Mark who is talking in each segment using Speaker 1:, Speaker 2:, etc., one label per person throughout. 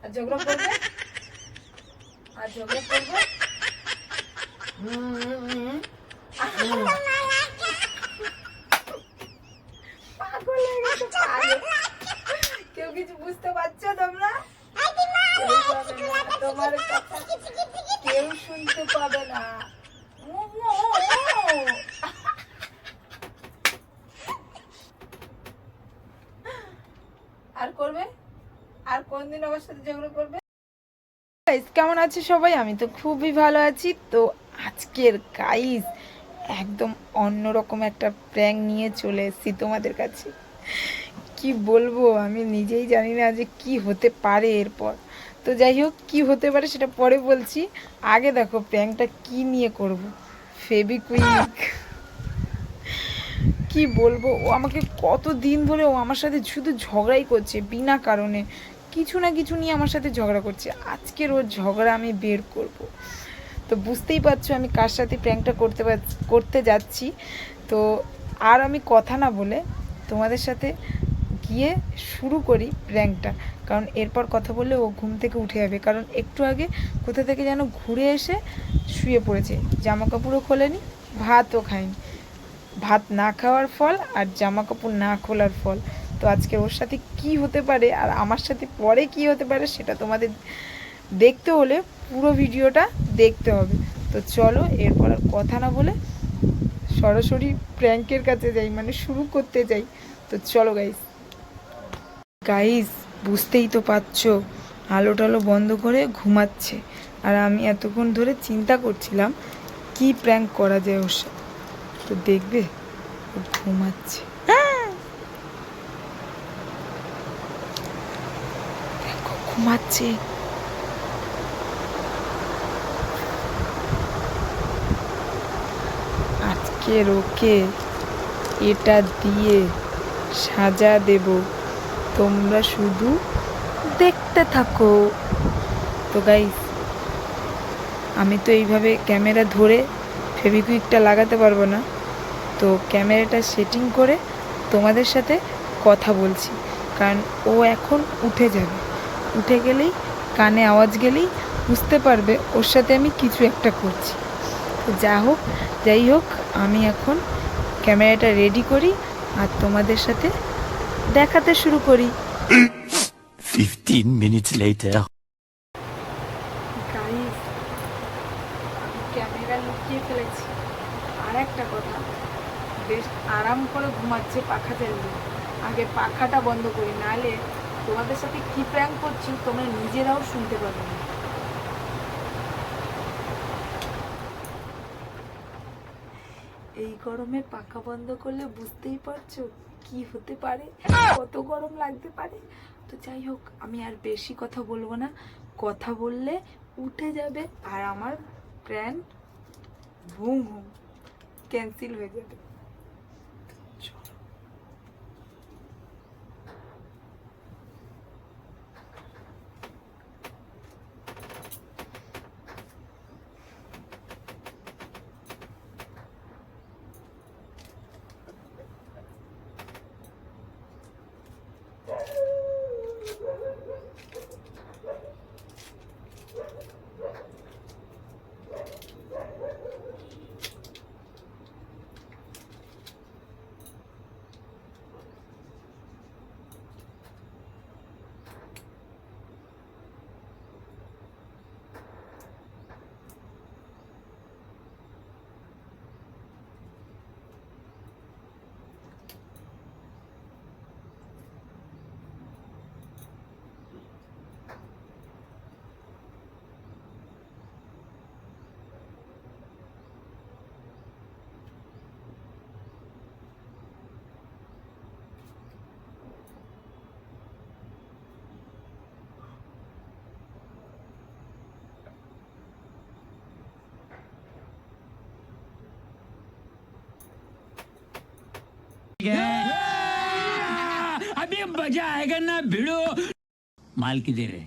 Speaker 1: আর ঝগড়া করবে, আর ঝগড়া করবে। পাগল হয়ে গেছে, পাগল। কেউ কিছু বুঝতে পারছো তোমরা? তোমার কথা কেউ শুনতে পাবে না। আর করবে? আর কোনদিন আমার সাথে ঝগড়া করবে? কেমন আছে সবাই? আমি তো খুবই ভালো আছি। তো আজকের গাইস একদম অন্যরকম একটা প্র্যাঙ্ক নিয়ে চলে এসেছি তোমাদের কাছে। কি বলবো, আমি নিজেই জানি না যে কি হতে পারে এরপর। তো যাই হোক, কী হতে পারে সেটা পরে বলছি। আগে দেখো প্র্যাঙ্কটা কি নিয়ে করব। ফেবিকুইক। কি বলবো, ও আমাকে কত দিন ধরে ও আমার সাথে শুধু ঝগড়াই করছে বিনা কারণে। কিছু না কিছু নিয়ে আমার সাথে ঝগড়া করছে। আজকের ওর ঝগড়া আমি বের করব। তো বুঝতেই পারছো আমি কার সাথে প্র্যাঙ্কটা করতে যাচ্ছি। তো আর আমি কথা না বলে তোমাদের সাথে গিয়ে শুরু করি প্র্যাঙ্কটা। কারণ এরপর কথা বললে ও ঘুম থেকে উঠে যাবে। কারণ একটু আগে কোথা থেকে যেন ঘুরে এসে শুয়ে পড়েছে, জামা কাপড়ও খোলেনি, ভাতও খায়নি। ভাত না খাওয়ার ফল আর জামা কাপড় না খোলার ফল। তো আজকে ওর সাথে কি হতে পারে আর আমার সাথে পরে কি হতে পারে সেটা তোমাদের দেখতে হলে পুরো ভিডিওটা দেখতে হবে। তো চলো এরপর আর কথা না বলে সরাসরি প্র্যাঙ্কের কাছে যাই, মানে শুরু করতে যাই। তো চলো গাইস। গাইস বুঝতেই তো পারছো, আলো টালো বন্ধ করে ঘুমাচ্ছে। আর আমি এতক্ষণ ধরে চিন্তা করছিলাম কি প্র্যাঙ্ক করা যায় ওর সাথে। তো দেখবে ও ঘুমাচ্ছে, দেখো ঘুমাচ্ছে। আজকের ওকে এটা দিয়ে সাজা দেব, তোমরা শুধু দেখতে থাকো। তো গাইস আমি তো এইভাবে ক্যামেরা ধরে ফেভিকুইকটা লাগাতে পারবো না। তো ক্যামেরাটা সেটিং করে তোমাদের সাথে কথা বলছি। কারণ ও এখন উঠে যাবে, উঠে গেলেই কানে আওয়াজ গেলেই বুঝতে পারবে ওর সাথে আমি কিছু একটা করছি। তো যাই হোক আমি এখন ক্যামেরাটা রেডি করি আর তোমাদের সাথে দেখাতে শুরু করি।
Speaker 2: 15 minutes later.
Speaker 1: গাইস আমি ক্যামেরা লুকিয়ে ফেলেছি। আর একটা কথা, বেশ আরাম করে ঘুমাচ্ছে পাখা চালিয়ে। আগে পাখাটা বন্ধ করি, নাহলে তোমাদের সাথে কি প্র্যাঙ্ক করছি তোমরা নিজেরাও শুনতে পাবে না। এই গরমে পাখা বন্ধ করলে বুঝতেই পারছো কি হতে পারে, কত গরম লাগতে পারে। তো যাই হোক আমি আর বেশি কথা বলবো না। কথা বললে উঠে যাবে আর আমার প্ল্যান ঘুম ক্যান্সেল হয়ে যাবে।
Speaker 2: अभी मजा आएगा ना भिड़ो माल की दे रहे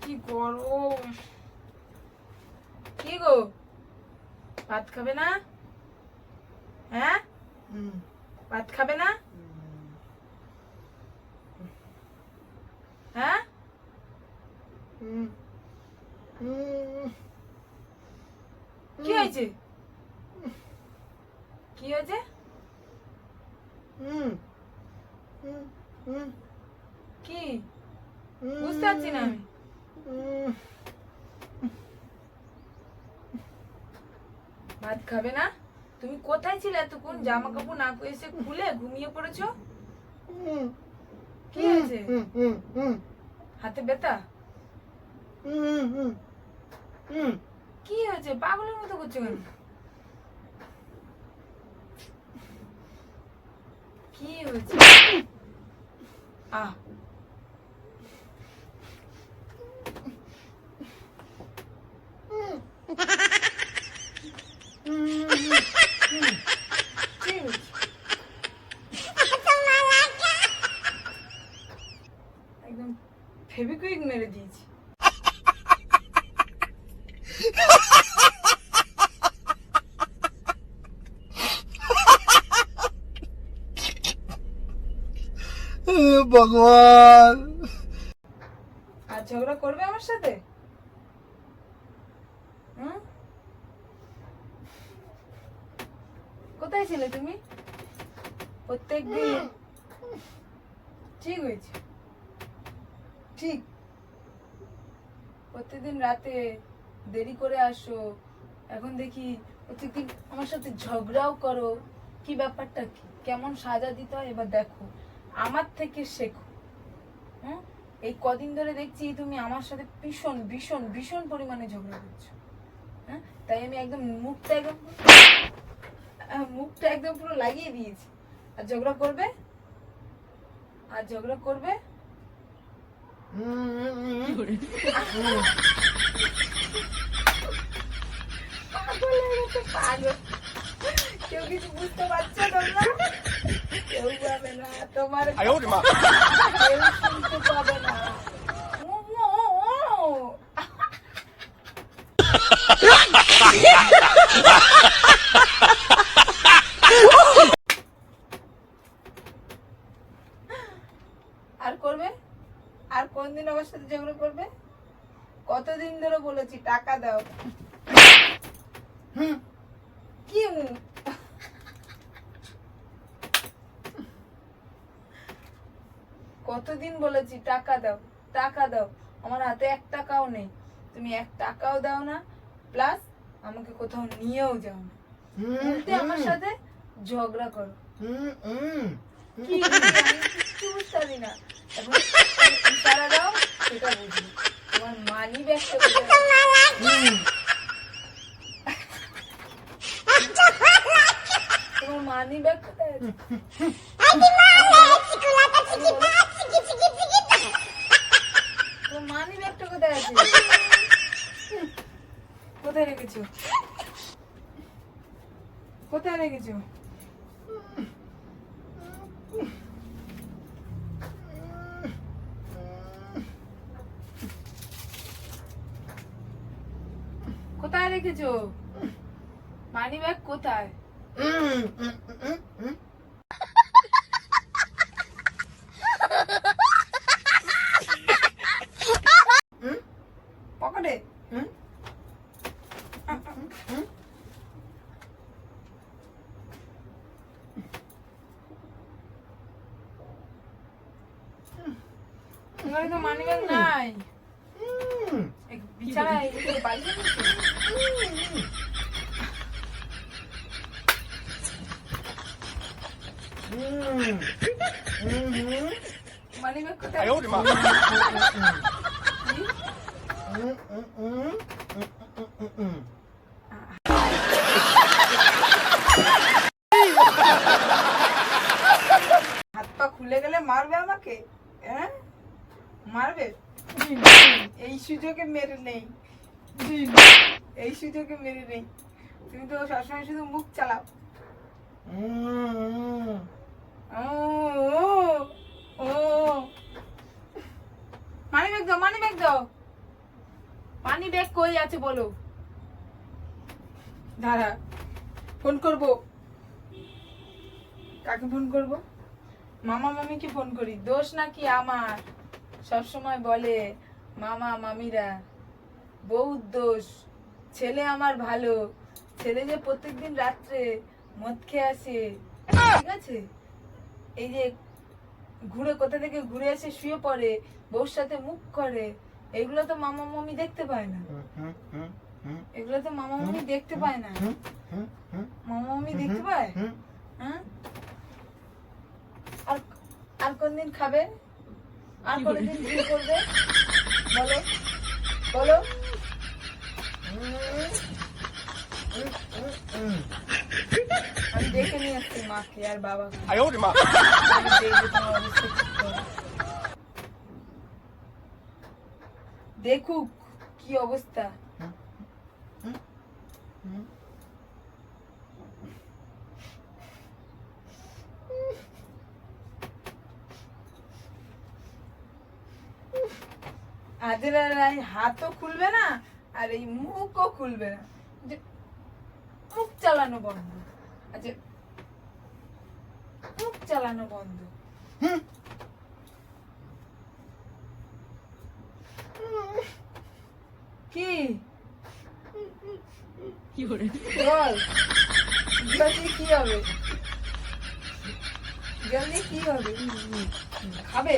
Speaker 1: কি গরম। কি গো, ভাত খাবে না? হ্যাঁ, ভাত খাবে না? হ্যাঁ, কি হয়েছে? কি হয়েছে? কি বুঝতে পারছি না আমি। ভাত খাবে না? তুমি কোথায় ছিলে এতক্ষণ? জামা কাপড় না এসে খুলে ঘুমিয়ে পড়েছো? কি হয়েছে? হাতে ব্যথা? কি হয়েছে? পাগলের মতো করছো কেন? কি হয়েছে? আহ, কি হয়েছে? একদম ফেভিকুইক মেরে দিয়েছি।
Speaker 3: भगवान।
Speaker 1: আর ঝগড়া করবে আমার সাথে? হুম? কোথায় ছিলে তুমি প্রত্যেকদিন? ঠিক হয়েছে, ঠিক। প্রত্যেকদিন রাতে দেরি করে আসো, এখন দেখি প্রত্যেকদিন আমার সাথে ঝগড়াও করো। কি ব্যাপারটা কি? কেমন সাজা দিতে হয় এবার দেখো, আমার থেকে শেখো। হ্যাঁ, এই কদিন ধরে দেখছি তুমি আমার সাথে ভীষণ ভীষণ ভীষণ পরিমাণে ঝগড়া করছো। হ্যাঁ, তাই আমি একদম মুখটা একদম পুরো লাগিয়ে দিয়েছি। আর ঝগড়া করবে? আর ঝগড়া করবে? পাগল হয়ে গেছে, পাগল। কেউ কিছু বুঝতে পারছো তোমরা? কেউ যাবে না তোমার, কেউ শুনতে পাবে না। ও, ও, ও, ও। আর করবে? আর কোনদিন আমার সাথে ঝগড়া করবে? কতদিন ধরে বলেছি টাকা দাও। কি কতদিন বলেছি টাকা দাও, টাকা দাও। আমার হাতে 1 টাকাও নেই, তুমি 1 টাকাও দাও না, প্লাস আমাকে কোথাও নিয়েও যাও না, উল্টে আমার সাথে ঝগড়া করো। কি আমি কিচ্ছু বুঝতে পারি না। এখন ইশারা দাও, সেটা বুঝি। তোমার মানি ব্যাগটা তোমার মানি ব্যাগ কোথায় আছে? তোমার মানি ব্যাগটা কোথায় আছে? কোথায় রেখেছো? কোথায় রেখেছো? কোথায় রেখেছো? মানি ব্যাগ কোথায়? পকেটে? তোমার তো মানি ব্যাগ নাই। বিছানায় বাইরে মানি ব্যাগ কোথায়? হাত পা খুলে গেলে মারবে আমাকে? হ্যাঁ, মারবে? এই সুযোগে মেরে নেই, এই সুযোগে মেরে নেই। তুমি তো সবসময় শুধু মুখ চালাও। ও, ও, ও। মানি ব্যাগ দাও, মানি ব্যাগ দাও। পানি ব্যাগ কই আছে বলো। দাঁড়া, ফোন করব। কাকে ফোন করব? মামা মামিকে ফোন করি। দোষ নাকি আমার? সব সময় বলে মামা মামিরা বহুত দোষ। ছেলে আমার ভালো, ছেলে যে প্রত্যেকদিন রাত্রে মদ খেয়ে আসে, ঠিক আছে, এই যে ঘুরে কোথা থেকে ঘুরে এসে শুয়ে পড়ে, বউর সাথে মুখ করে, এগুলো তো মামা মামি দেখতে পায় না। এগুলো তো মামা মামি দেখতে পায় না। মামা মামি দেখতে পায়? হ্যাঁ? আর আর কোনদিন খাবে? আর কোনদিন বিয়ে করবে? বলো বলো। আমি দেখে নিয়ে আসছি মাকে আর বাবাকে। আমি দেখবো তোমার অবস্থা কি করে। দেখুক কি অবস্থা। আজের আর হাতও খুলবে না আর এই মুখও খুলবে না, যে মুখ চালানো বন্ধ। আচ্ছা, মুখ চালানো বন্ধ। কি বল, জলদি কি হবে? জলদি কি হবে? খাবে?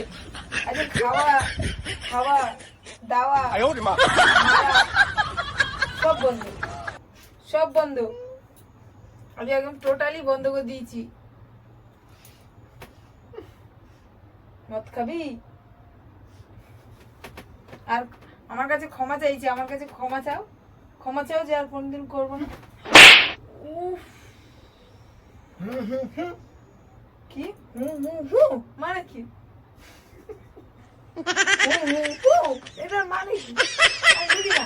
Speaker 1: আচ্ছা, খাওয়া খাওয়া দাওয়া মারা, সব বন্ধ, সব বন্ধ। আমি একদম টোটালি বন্ধ করে দিয়েছি। মদ খাবি? আর আমার কাছে ক্ষমা চাইছি, আমার কাছে ক্ষমা চাও, ক্ষমা চাও যে আর কোনদিন করবো না। উফ, কি মানে কি? এটার মানে কি? আমি বুঝি না,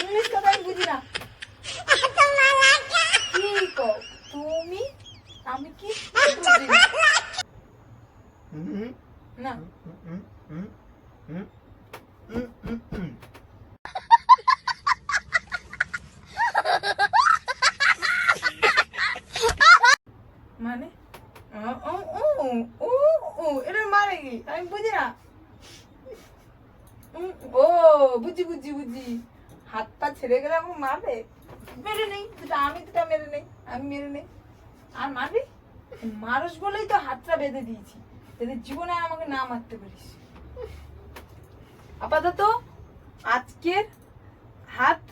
Speaker 1: ইংলিশ কথা আমি বুঝি না। কি কও তুমি? আমি কি বুঝি না। মানে এটার মানে কি আমি বুঝি না। ও বুঝি বুঝি বুঝি, হাত পা ছেড়ে গেলে আমাকে মারবে? মেরে নেই দুটা, আমি দুটা মেরে নেই, আমি মেরে নেই। আর মারবি? মানুষ বলেই তো হাতটা বেঁধে দিয়েছি, যাতে জীবনে আর আমাকে না মারতে পারিস। আপাতত আজকের হাত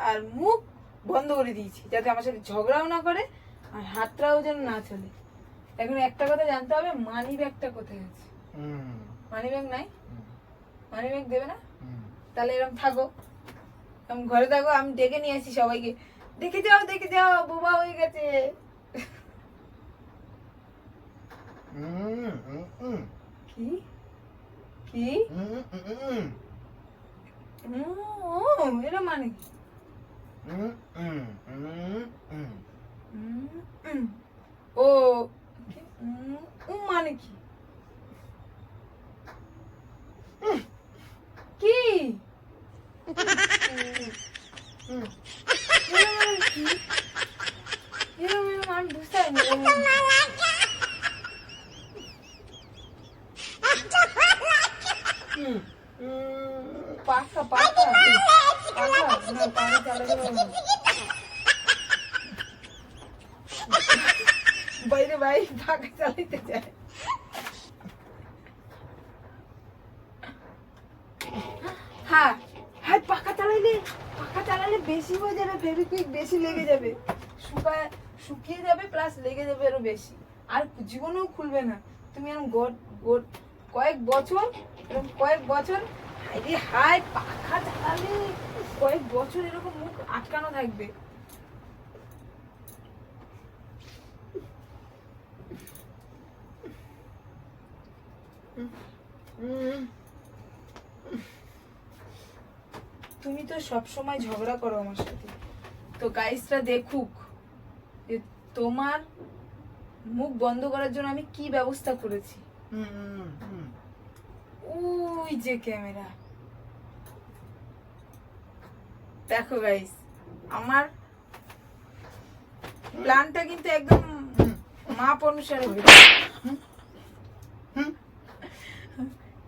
Speaker 1: আর মুখ বন্ধ করে দিয়েছি, যাতে আমার সাথে ঝগড়াও না করে আর হাতটাও যেন না চলে। এখন একটা কথা জানতে হবে, মানি ব্যাগটা কোথায় আছে? মানি ব্যাগ নাই? মানি ব্যাগ দেবে না? তাহলে এরকম থাকো, এরকম ঘরে থাকো, আমি ডেকে নিয়ে আসি সবাইকে। দেখে যাও দেখে যাও, বোবা হয়ে গেছে। কি কি এটা মানে কি? ও মানে কি? কি আমি বুঝতে পারিনি। পাকা পাকা পাকা না, পাকা চালাতে পারবো না। বাইরে ভাই পাকা চালাইতে যায়। হ্যাঁ হ্যাঁ, পাকা চালালে বেশি হয়ে যাবে, ফেভিকুইক বেশি লেগে যাবে, শুকিয়ে যাবে, প্লাস লেগে যাবে আরো বেশি, আর জীবনেও খুলবে না। তুমি এরকম কয়েক বছর হাই পাখা চালালে কয়েক বছর এরকম মুখ আটকানো থাকবে। তুমি তো সব সময় ঝগড়া করো আমার সাথে, তো গাইসরা দেখুক যে তোমার মুখ বন্ধ করার জন্য আমি কি ব্যবস্থা করেছি। ওই যে ক্যামেরা, দেখো গাইস, আমার প্ল্যানটা কিন্তু একদম মাপ অনুসারে হয়েছে।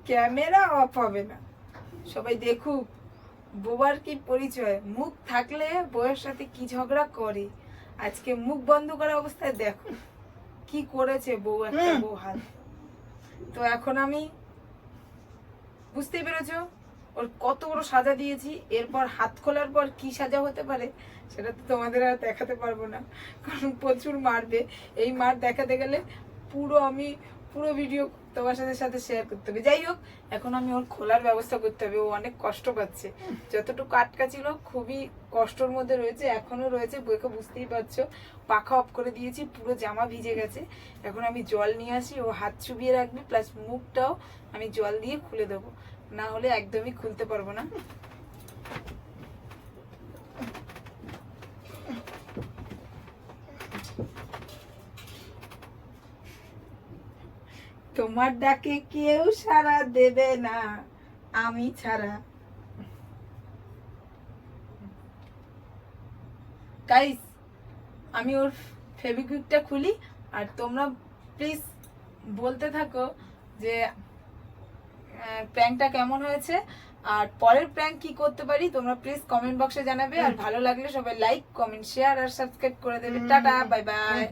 Speaker 1: ক্যামেরা অফ হবে না, সবাই দেখুক বোবার কি পরিচয়। মুখ থাকলে বউয়ের সাথে কি ঝগড়া করে, আজকে মুখ বন্ধ করা অবস্থায় দেখো কি করেছে বউ, একটা বউ হাত। তো এখন আমি বুঝতেই পেরেছো ওর কত বড় সাজা দিয়েছি। এরপর হাত খোলার পর কি সাজা হতে পারে সেটা তো তোমাদের আর দেখাতে পারবো না, কারণ প্রচুর মারবে। এই মার দেখাতে গেলে পুরো ভিডিও তোমার সাথে শেয়ার করতে হবে। যাই হোক, এখন আমি ওর খোলার ব্যবস্থা করতে হবে। ও অনেক কষ্ট পাচ্ছে, যতটুকু আটকা ছিল খুবই কষ্টের মধ্যে রয়েছে, এখনো রয়েছে। বইকে বুঝতেই পারছো, পাখা অফ করে দিয়েছি, পুরো জামা ভিজে গেছে। এখন আমি জল নিয়ে আসি, ও হাত চুবিয়ে রাখবে, প্লাস মুখটাও আমি জল দিয়ে খুলে দেবো, না হলে একদমই খুলতে পারবো না। তোমার ডাকে কেউ সাড়া দেবে না আমি ছাড়া। গাইস, আমি ওর ফেভিকুইকটা খুলি, আর তোমরা প্লিজ বলতে থাকো যে প্র্যাঙ্কটা কেমন হয়েছে, আর পরের প্র্যাঙ্ক কি করতে পারি তোমরা প্লিজ কমেন্ট বক্সে জানাবে। আর ভালো লাগলে সবাই লাইক, কমেন্ট, শেয়ার আর সাবস্ক্রাইব করে দেবে। Tata, bye bye.